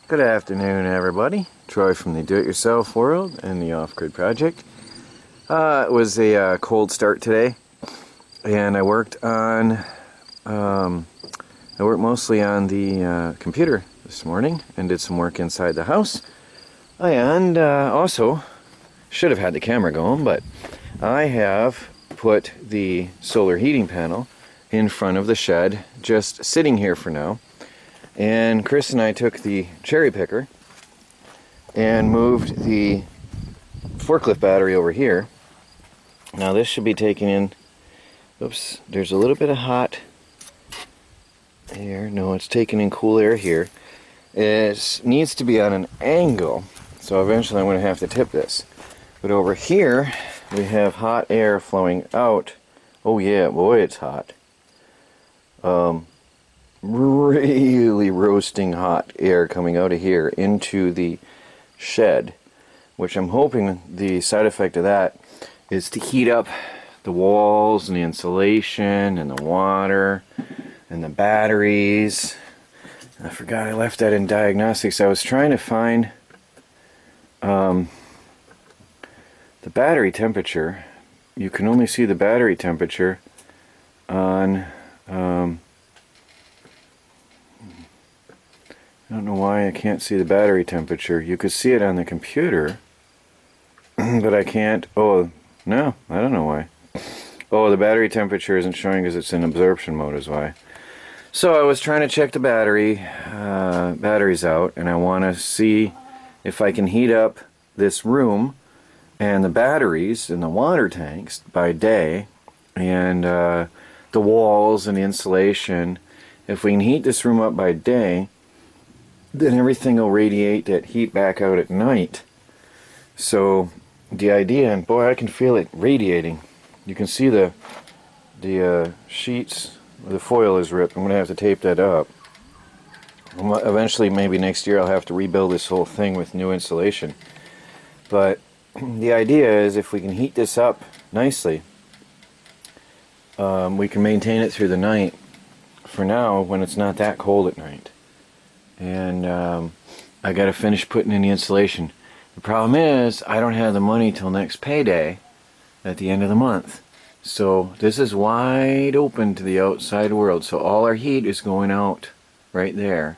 Good afternoon, everybody. Troy from the Do-It-Yourself World and the Off-Grid Project. It was a cold start today, and I worked mostly on the computer this morning and did some work inside the house. And also, should have had the camera going, but I have put the solar heating panel in front of the shed, just sitting here for now. And Chris and I took the cherry picker and moved the forklift battery over here. Now this should be taken in, oops, there's a little bit of hot air. No, it's taking in cool air here. It needs to be on an angle, so eventually I'm going to have to tip this. But over here we have hot air flowing out. Oh yeah, boy, it's hot. Really roasting hot air coming out of here into the shed, which I'm hoping the side effect of that is to heat up the walls and the insulation and the water and the batteries. I forgot I left that in diagnostics. I was trying to find the battery temperature. You can only see the battery temperature on I don't know why I can't see the battery temperature. You could see it on the computer, but I can't. Oh, no, I don't know why. Oh, the battery temperature isn't showing because it's in absorption mode is why. So I was trying to check the batteries out, and I want to see if I can heat up this room and the batteries and the water tanks by day, and the walls and the insulation. If we can heat this room up by day, then everything will radiate that heat back out at night. So the idea, and boy, I can feel it radiating. You can see the sheets, the foil is ripped. I'm going to have to tape that up. Eventually, maybe next year, I'll have to rebuild this whole thing with new insulation. But the idea is if we can heat this up nicely, we can maintain it through the night for now when it's not that cold at night. And I got to finish putting in the insulation. The problem is I don't have the money till next payday at the end of the month. So this is wide open to the outside world. So all our heat is going out right there.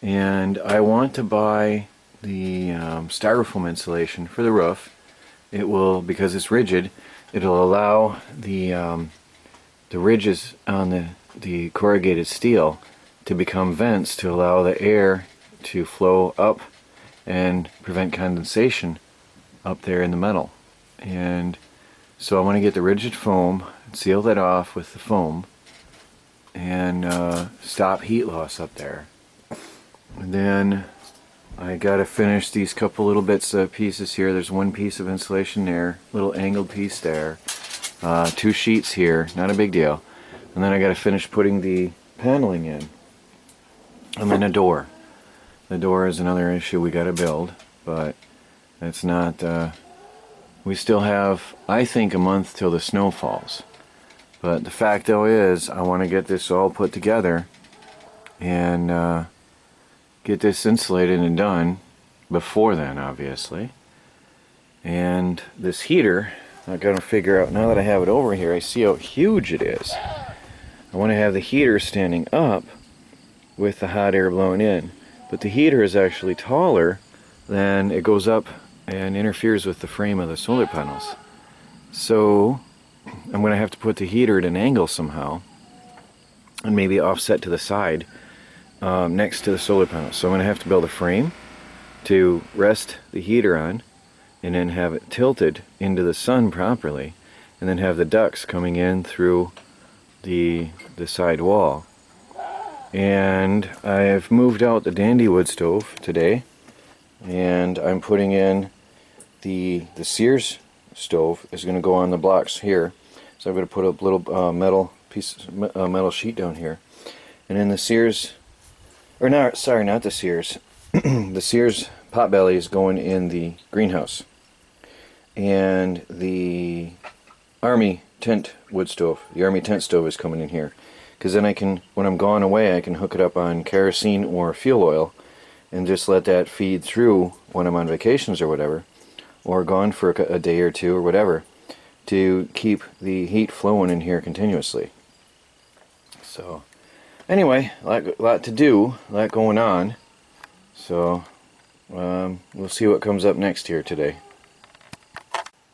And I want to buy the styrofoam insulation for the roof. It will, because it's rigid, it'll allow the ridges on the corrugated steel to become vents to allow the air to flow up and prevent condensation up there in the metal. And so I want to get the rigid foam, seal that off with the foam, and stop heat loss up there. And then I got to finish these couple little bits of pieces here. There's one piece of insulation there, little angled piece there, 2 sheets here, not a big deal. And then I got to finish putting the paneling in. And then a door. The door is another issue we got to build, but it's not, we still have, I think, a month till the snow falls. But the fact though is, I want to get this all put together and get this insulated and done before then, obviously. And this heater, I got to figure out, now that I have it over here, I see how huge it is. I want to have the heater standing up with the hot air blowing in, but the heater is actually taller than it goes up and interferes with the frame of the solar panels. So I'm going to have to put the heater at an angle somehow and maybe offset to the side next to the solar panels. So I'm going to have to build a frame to rest the heater on and then have it tilted into the sun properly, and then have the ducts coming in through the side wall. And I have moved out the dandy wood stove today, and I'm putting in the Sears stove is going to go on the blocks here. So I'm going to put a little metal sheet down here, and then the Sears, or not, sorry, not the Sears, the Sears potbelly is going in the greenhouse, and the Army tent wood stove, the Army tent stove is coming in here. Because then I can, when I'm gone away, I can hook it up on kerosene or fuel oil and just let that feed through when I'm on vacations or whatever, or gone for a day or two or whatever, to keep the heat flowing in here continuously. So anyway, a lot to do, a lot going on. So we'll see what comes up next here today.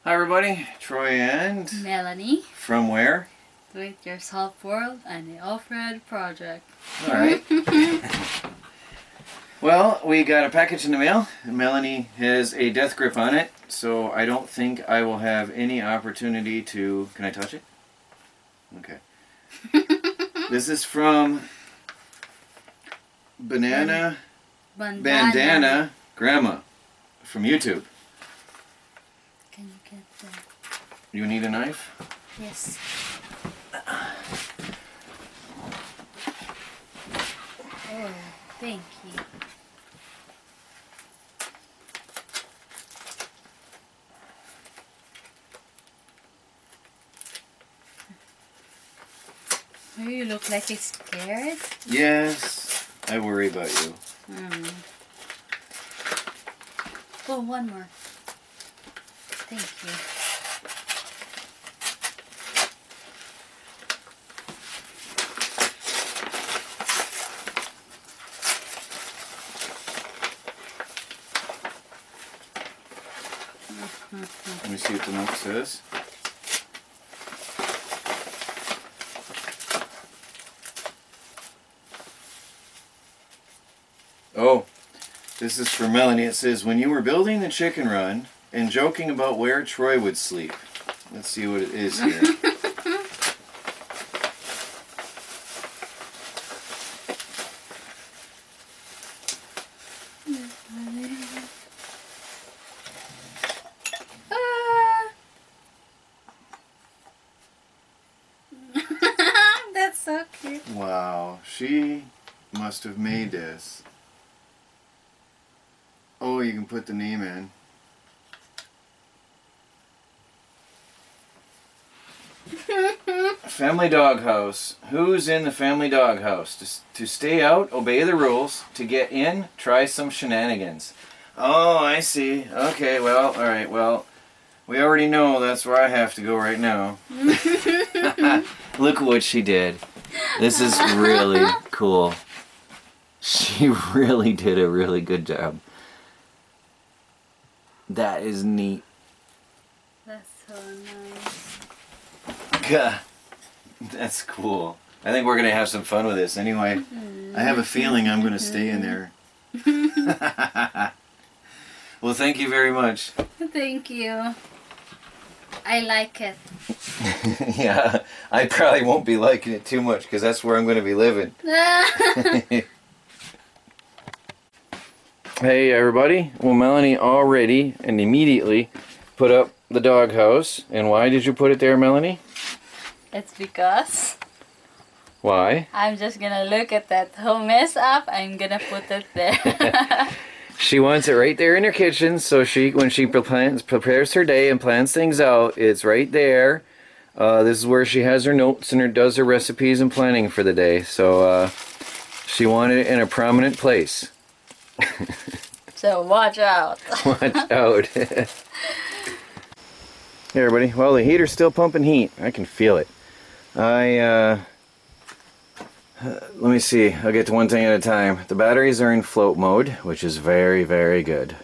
Hi everybody, Troy and Melanie. From where? Do It Yourself World and the Off-Road Project. Alright. Well, we got a package in the mail. Melanie has a death grip on it, so I don't think I will have any opportunity to... Can I touch it? Okay. This is from Bandana Grandma from YouTube. Can you get that? You need a knife? Yes. Oh, thank you. Oh, you look like you're scared. Yes, I worry about you. Oh, one more. Thank you. Let me see what the note says. Oh, this is for Melanie. It says, when you were building the chicken run and joking about where Troy would sleep. Let's see what it is here. That's so cute. Wow, she must have made this. Oh, you can put the name in. Family doghouse. Who's in the family doghouse? To stay out, obey the rules. To get in, try some shenanigans. Oh, I see. Okay, well, alright, well, we already know that's where I have to go right now. Look what she did. This is really cool. She really did a really good job. That is neat. That's so nice. God, that's cool. I think we're going to have some fun with this. Anyway, I have a feeling I'm going to stay in there. Well, thank you very much. Thank you. I like it. Yeah, I probably won't be liking it too much because that's where I'm going to be living. Hey everybody, well Melanie already and immediately put up the doghouse. And why did you put it there, Melanie? It's because... Why? I'm just gonna look at that whole mess up, I'm gonna put it there. She wants it right there in her kitchen, so when she prepares her day and plans things out, it's right there. This is where she has her notes and does her recipes and planning for the day. So she wanted it in a prominent place. So watch out. Watch out. Hey everybody, well the heater's still pumping heat. I can feel it. Let me see, I'll get to one thing at a time. The batteries are in float mode, which is very, very good.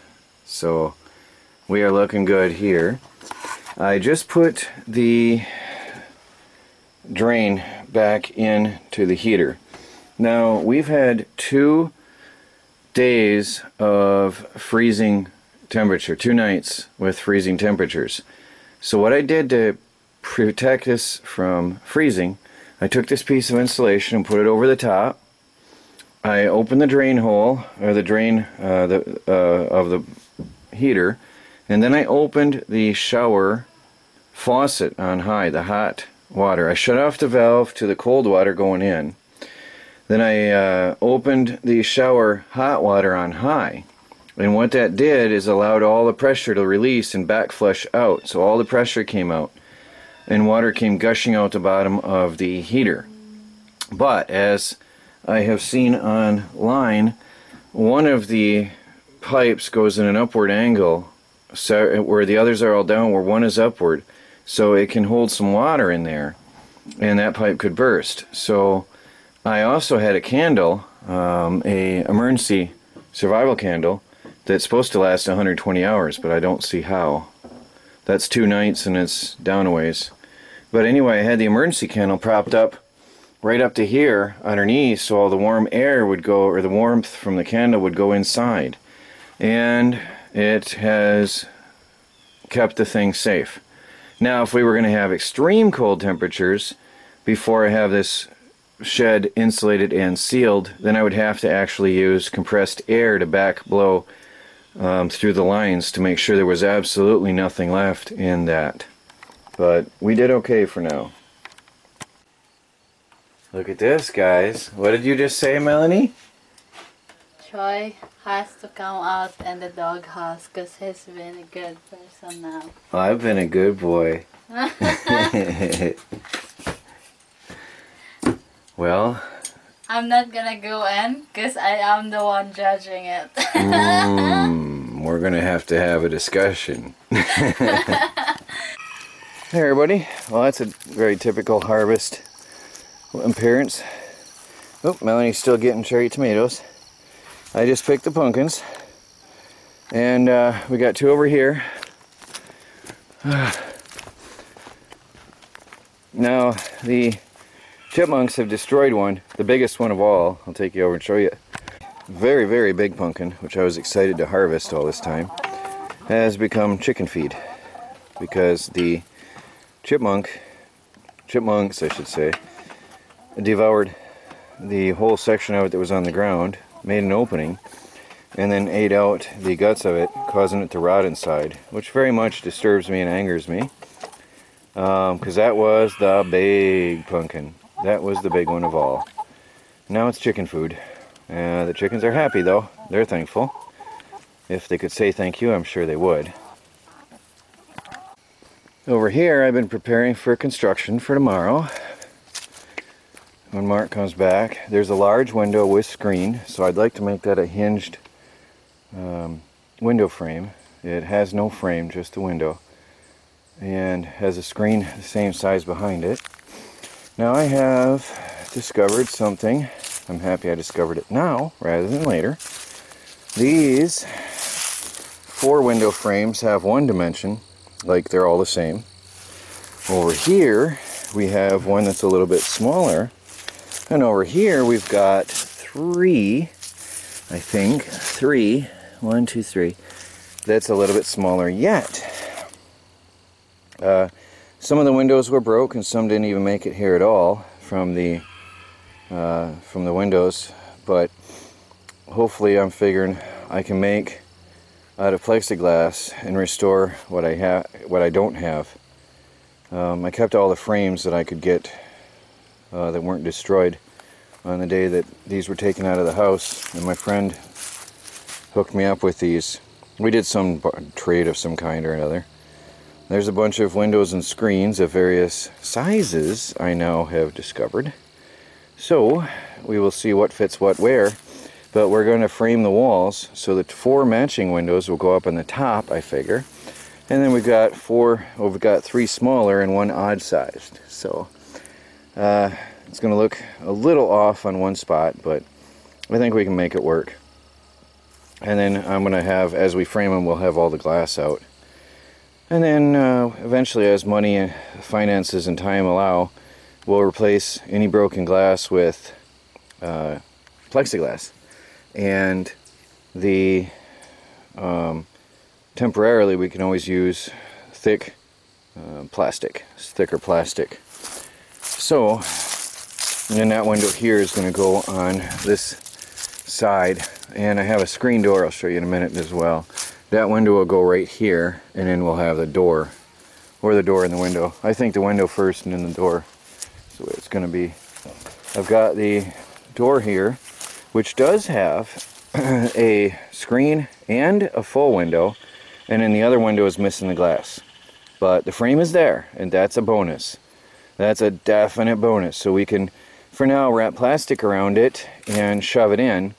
So we are looking good here. I just put the drain back into the heater. Now we've had 2 days of freezing temperature, 2 nights with freezing temperatures. So what I did to protect this from freezing, I took this piece of insulation and put it over the top. I opened the drain hole, or the drain of the heater, and then I opened the shower faucet on high, the hot water. I shut off the valve to the cold water going in. Then I opened the shower hot water on high. And what that did is allowed all the pressure to release and back flush out. So all the pressure came out and water came gushing out the bottom of the heater. But as I have seen online, one of the pipes goes in an upward angle, so where the others are all down, where one is upward, so it can hold some water in there, and that pipe could burst. So I also had a candle, a emergency survival candle, that's supposed to last 120 hours, but I don't see how. That's 2 nights and it's down a ways. But anyway, I had the emergency candle propped up right up to here underneath, so all the warm air would go, or the warmth from the candle would go inside. And it has kept the thing safe. Now, if we were going to have extreme cold temperatures before I have this shed insulated and sealed, then I would have to actually use compressed air to back blow through the lines to make sure there was absolutely nothing left in that. But we did okay for now. Look at this, guys. What did you just say, Melanie? Troy has to come out in the doghouse because he's been a good person now. I've been a good boy. Well, I'm not gonna go in because I am the one judging it. We're gonna have to have a discussion. Hey everybody, well that's a very typical harvest appearance. Oh, Melanie's still getting cherry tomatoes. I just picked the pumpkins, and we got 2 over here. Now the chipmunks have destroyed one, the biggest one of all. I'll take you over and show you. Very, very big pumpkin, which I was excited to harvest all this time, has become chicken feed because the chipmunks, I should say, devoured the whole section of it that was on the ground, made an opening, and then ate out the guts of it, causing it to rot inside, which very much disturbs me and angers me, because that was the big pumpkin. That was the big one of all. Now it's chicken food. The chickens are happy though. They're thankful. If they could say thank you, I'm sure they would. Over here, I've been preparing for construction for tomorrow. When Mark comes back, there's a large window with screen, so I'd like to make that a hinged window frame. It has no frame, just a window, and has a screen the same size behind it. Now I have discovered something. I'm happy I discovered it now rather than later. These 4 window frames have 1 dimension, like they're all the same. Over here we have one that's a little bit smaller, and over here we've got 3, I think, 3, 1, 2, 3, that's a little bit smaller yet. Some of the windows were broke and some didn't even make it here at all from the windows, but hopefully I'm figuring I can make out of plexiglass and restore what I don't have. I kept all the frames that I could get that weren't destroyed on the day that these were taken out of the house, and my friend hooked me up with these. We did some trade of some kind or another. There's a bunch of windows and screens of various sizes I now have discovered. So we will see what fits what where, but we're going to frame the walls so that 4 matching windows will go up on the top, I figure. And then we've got 3 smaller and 1 odd sized. So it's going to look a little off on one spot, but I think we can make it work. And then I'm going to have, as we frame them, we'll have all the glass out. And then eventually, as money and finances and time allow, we'll replace any broken glass with plexiglass. And temporarily we can always use thicker plastic. So, and then that window here is going to go on this side, and I have a screen door I'll show you in a minute as well. That window will go right here, and then we'll have the door, or the door and the window. I think the window first and then the door. That's the way it's going to be. I've got the door here, which does have a screen and a full window, and then the other window is missing the glass. But the frame is there, and that's a bonus. That's a definite bonus. So we can, for now, wrap plastic around it and shove it in,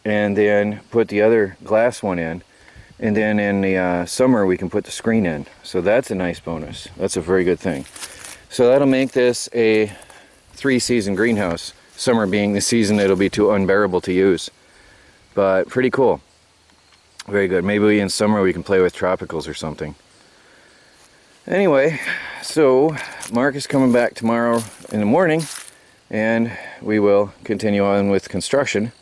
and then put the other glass one in. And then in the summer we can put the screen in. So that's a nice bonus. That's a very good thing. So that'll make this a 3-season greenhouse. Summer being the season it'll be too unbearable to use. But pretty cool. Very good. Maybe in summer we can play with tropicals or something. Anyway, so Mark is coming back tomorrow in the morning, and we will continue on with construction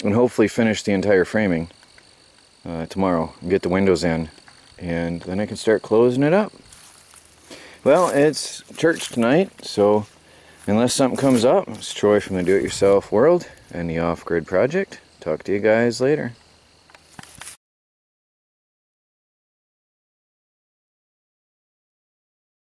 and hopefully finish the entire framing tomorrow and get the windows in, and then I can start closing it up. Well, it's church tonight, so unless something comes up, it's Troy from the Do-It-Yourself World and the Off-Grid Project. Talk to you guys later.